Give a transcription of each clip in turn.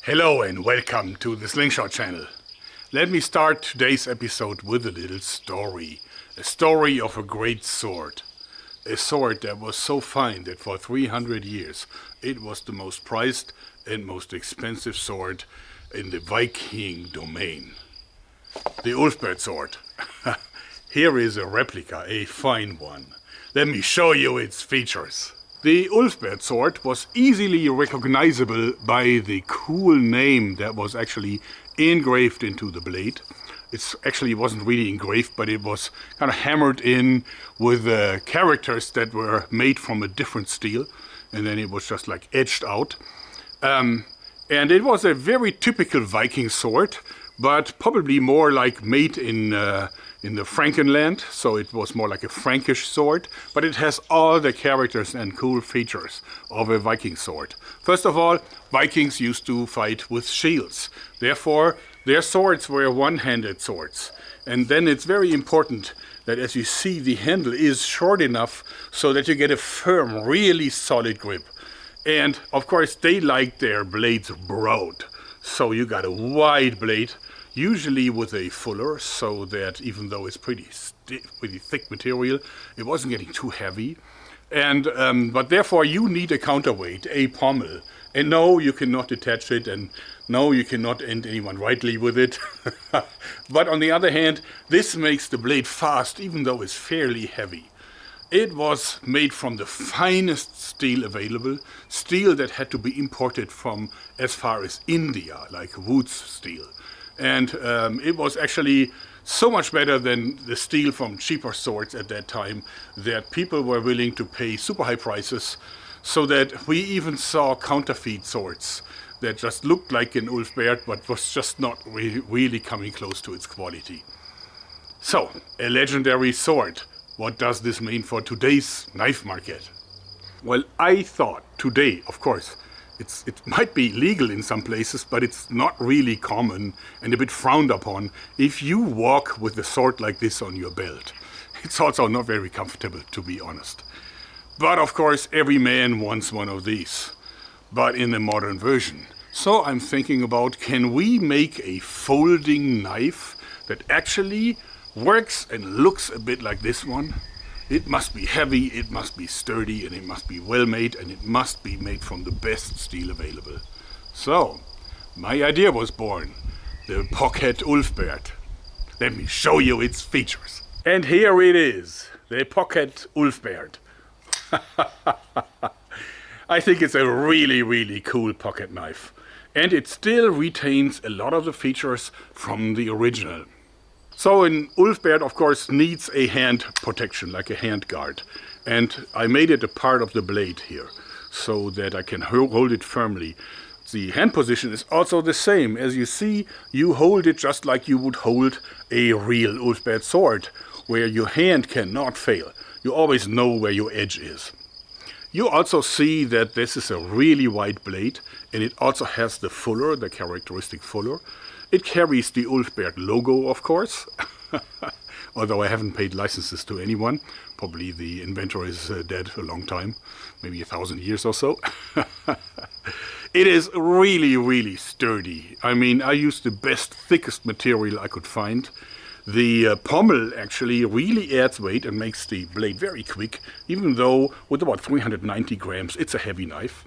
Hello and welcome to the Slingshot channel. Let me start today's episode with a little story. A story of a great sword. A sword that was so fine that for 300 years it was the most prized and most expensive sword in the Viking domain. The Ulfberht sword. Here is a replica, a fine one. Let me show you its features. The Ulfberht sword was easily recognizable by the cool name that was actually engraved into the blade. It actually wasn't really engraved, but it was kind of hammered in with characters that were made from a different steel, and then it was just like edged out. And it was a very typical Viking sword, but probably more like made in the Frankenland, so it was more like a Frankish sword, but it has all the characters and cool features of a Viking sword. First of all, Vikings used to fight with shields. Therefore, their swords were one-handed swords. And then it's very important that, as you see, the handle is short enough so that you get a firm, really solid grip. And, of course, they liked their blades broad. So you got a wide blade, usually with a fuller, so that even though it's pretty thick material, it wasn't getting too heavy. And but therefore you need a counterweight, a pommel. And no, you cannot detach it, and no, you cannot end anyone rightly with it. But on the other hand, this makes the blade fast, even though it's fairly heavy. It was made from the finest steel available, steel that had to be imported from as far as India, like Wood's steel. And it was actually so much better than the steel from cheaper swords at that time that people were willing to pay super high prices, so that we even saw counterfeit swords that just looked like an Ulfberht but was just not really coming close to its quality. So, a legendary sword. What does this mean for today's knife market? Well, I thought today, of course, it might be legal in some places, but it's not really common and a bit frowned upon if you walk with a sword like this on your belt. It's also not very comfortable, to be honest. But of course, every man wants one of these, but in a modern version. So I'm thinking about, can we make a folding knife that actually works and looks a bit like this one? It must be heavy, it must be sturdy, and it must be well made, and it must be made from the best steel available. So, my idea was born. The Pocket Ulfberht. Let me show you its features. And here it is, the Pocket Ulfberht. I think it's a really, really cool pocket knife. And it still retains a lot of the features from the original. So an Ulfberht, of course, needs a hand protection, like a hand guard. And I made it a part of the blade here, so that I can hold it firmly. The hand position is also the same. As you see, you hold it just like you would hold a real Ulfberht sword, where your hand cannot fail. You always know where your edge is. You also see that this is a really wide blade, and it also has the fuller, the characteristic fuller. It carries the Ulfberht logo, of course, although I haven't paid licenses to anyone. Probably the inventor is dead a long time, maybe 1,000 years or so. It is really, really sturdy. I mean, I used the best, thickest material I could find. The pommel actually really adds weight and makes the blade very quick, even though with about 390 grams, it's a heavy knife.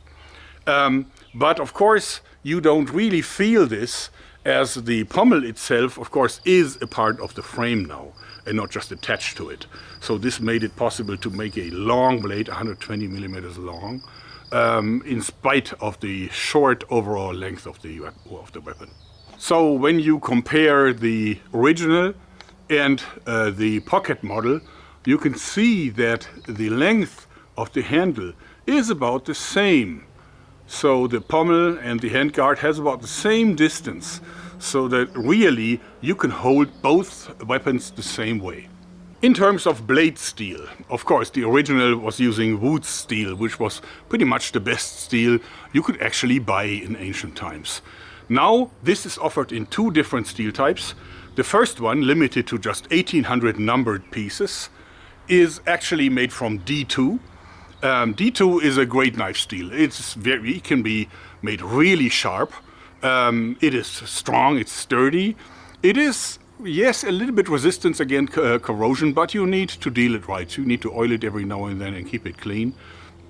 But of course, you don't really feel this, as the pommel itself, of course, is a part of the frame now and not just attached to it. So this made it possible to make a long blade, 120 millimeters long, in spite of the short overall length of the weapon. So when you compare the original and the pocket model, you can see that the length of the handle is about the same. So the pommel and the handguard has about the same distance, so that really you can hold both weapons the same way. In terms of blade steel, of course the original was using Wood's steel, which was pretty much the best steel you could actually buy in ancient times. Now this is offered in two different steel types. The first one, limited to just 1,800 numbered pieces, is actually made from D2. D2 is a great knife steel. It can be made really sharp, It is strong, it's sturdy. It is, yes, a little bit resistant against corrosion, but you need to deal it right. You need to oil it every now and then and keep it clean.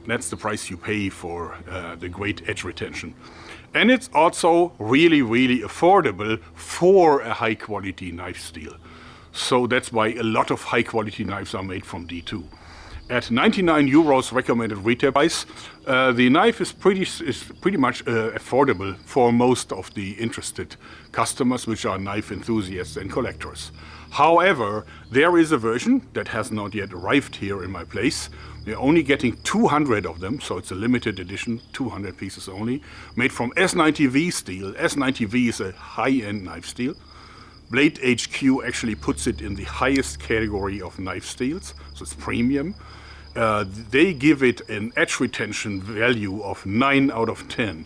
That's the price you pay for the great edge retention. And it's also really, really affordable for a high quality knife steel. So that's why a lot of high quality knives are made from D2. At 99 euros recommended retail price, the knife is pretty much affordable for most of the interested customers, which are knife enthusiasts and collectors. However, there is a version that has not yet arrived here in my place. We're only getting 200 of them, so it's a limited edition, 200 pieces only, made from S90V steel. S90V is a high-end knife steel. Blade HQ actually puts it in the highest category of knife steels, so it's premium. They give it an edge retention value of 9 out of 10.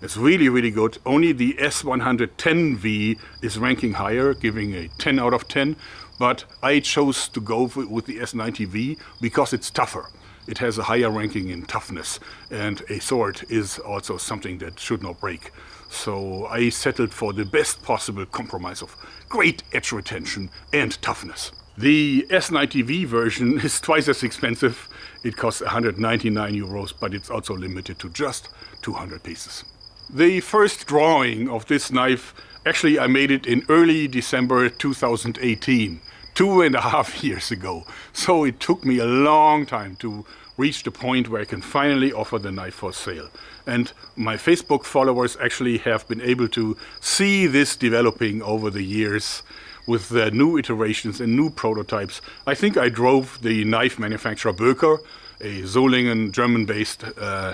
It's really, really good. Only the S110V is ranking higher, giving a 10 out of 10. But I chose to go with the S90V because it's tougher. It has a higher ranking in toughness. And a sword is also something that should not break. So I settled for the best possible compromise of great edge retention and toughness. The S90V version is twice as expensive. It costs 199 euros, but it's also limited to just 200 pieces. The first drawing of this knife, actually I made it in early December 2018, 2.5 years ago. So it took me a long time to reach the point where I can finally offer the knife for sale. And my Facebook followers actually have been able to see this developing over the years with the new iterations and new prototypes. I think I drove the knife manufacturer Böker, a Solingen German-based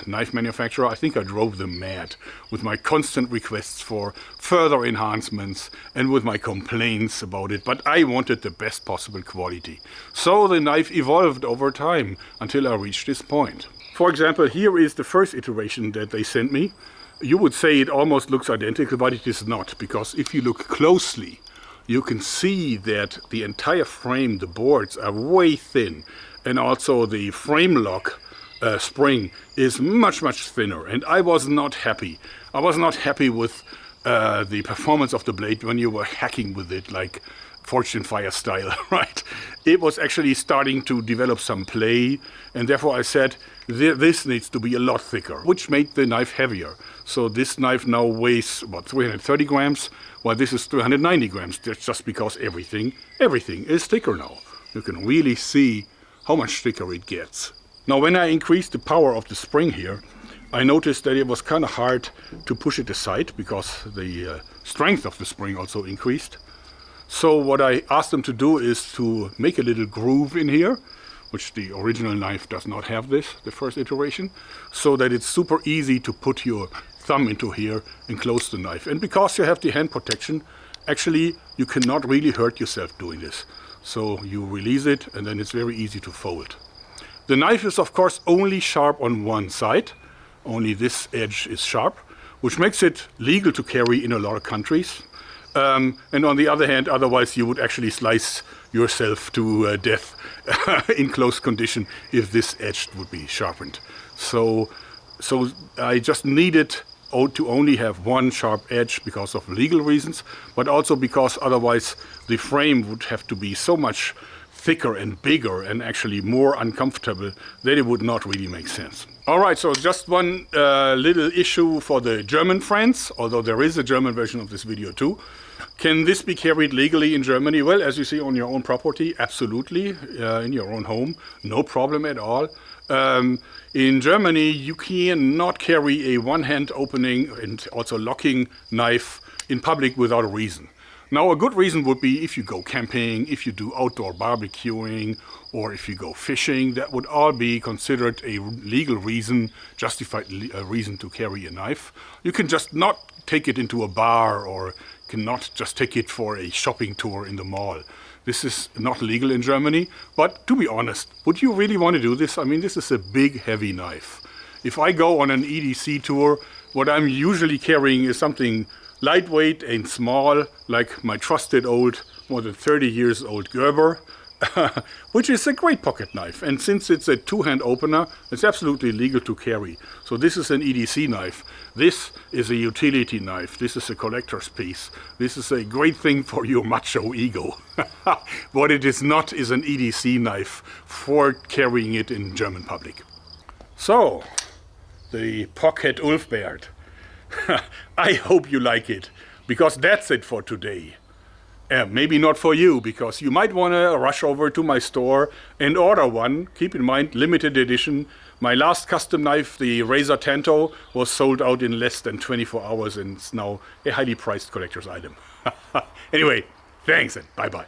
knife manufacturer. I think I drove them mad with my constant requests for further enhancements and with my complaints about it, but I wanted the best possible quality. So the knife evolved over time until I reached this point. For example, here is the first iteration that they sent me. You would say it almost looks identical, but it is not, because if you look closely, you can see that the entire frame, the boards are way thin, and also the frame lock spring is much, much thinner. And I was not happy. I was not happy with the performance of the blade when you were hacking with it, like Fortune Fire style, right? It was actually starting to develop some play, and therefore I said, this needs to be a lot thicker, which made the knife heavier. So this knife now weighs about 330 grams, while this is 390 grams. That's just because everything is thicker now. You can really see how much thicker it gets. Now, when I increased the power of the spring here, I noticed that it was kind of hard to push it aside because the strength of the spring also increased. So what I asked them to do is to make a little groove in here, which the original knife does not have this, the first iteration, so that it's super easy to put your thumb into here and close the knife. And because you have the hand protection, actually you cannot really hurt yourself doing this. So you release it and then it's very easy to fold. The knife is of course only sharp on one side. Only this edge is sharp, which makes it legal to carry in a lot of countries. And on the other hand, otherwise you would actually slice yourself to death in close condition if this edge would be sharpened. So I just needed to only have one sharp edge because of legal reasons, but also because otherwise the frame would have to be so much thicker and bigger and actually more uncomfortable that it would not really make sense. All right, so just one little issue for the German friends, although there is a German version of this video too. Can this be carried legally in Germany? Well, as you see on your own property, absolutely, in your own home, no problem at all. In Germany, you cannot carry a one-hand opening and also locking knife in public without a reason. Now, a good reason would be if you go camping, if you do outdoor barbecuing, or if you go fishing. That would all be considered a legal reason, justified reason to carry a knife. You can just not take it into a bar or cannot just take it for a shopping tour in the mall. This is not legal in Germany, but to be honest, would you really want to do this? I mean, this is a big, heavy knife. If I go on an EDC tour, what I'm usually carrying is something lightweight and small, like my trusted old, more than 30 years old Gerber. which is a great pocket knife. And since it's a two-hand opener, it's absolutely legal to carry. So this is an EDC knife. This is a utility knife. This is a collector's piece. This is a great thing for your macho ego. What it is not is an EDC knife for carrying it in German public. So, the pocket Ulfberht. I hope you like it, because that's it for today. Maybe not for you, because you might want to rush over to my store and order one. Keep in mind, limited edition. My last custom knife, the Razor Tanto, was sold out in less than 24 hours and it's now a highly priced collector's item. Anyway, thanks and bye-bye.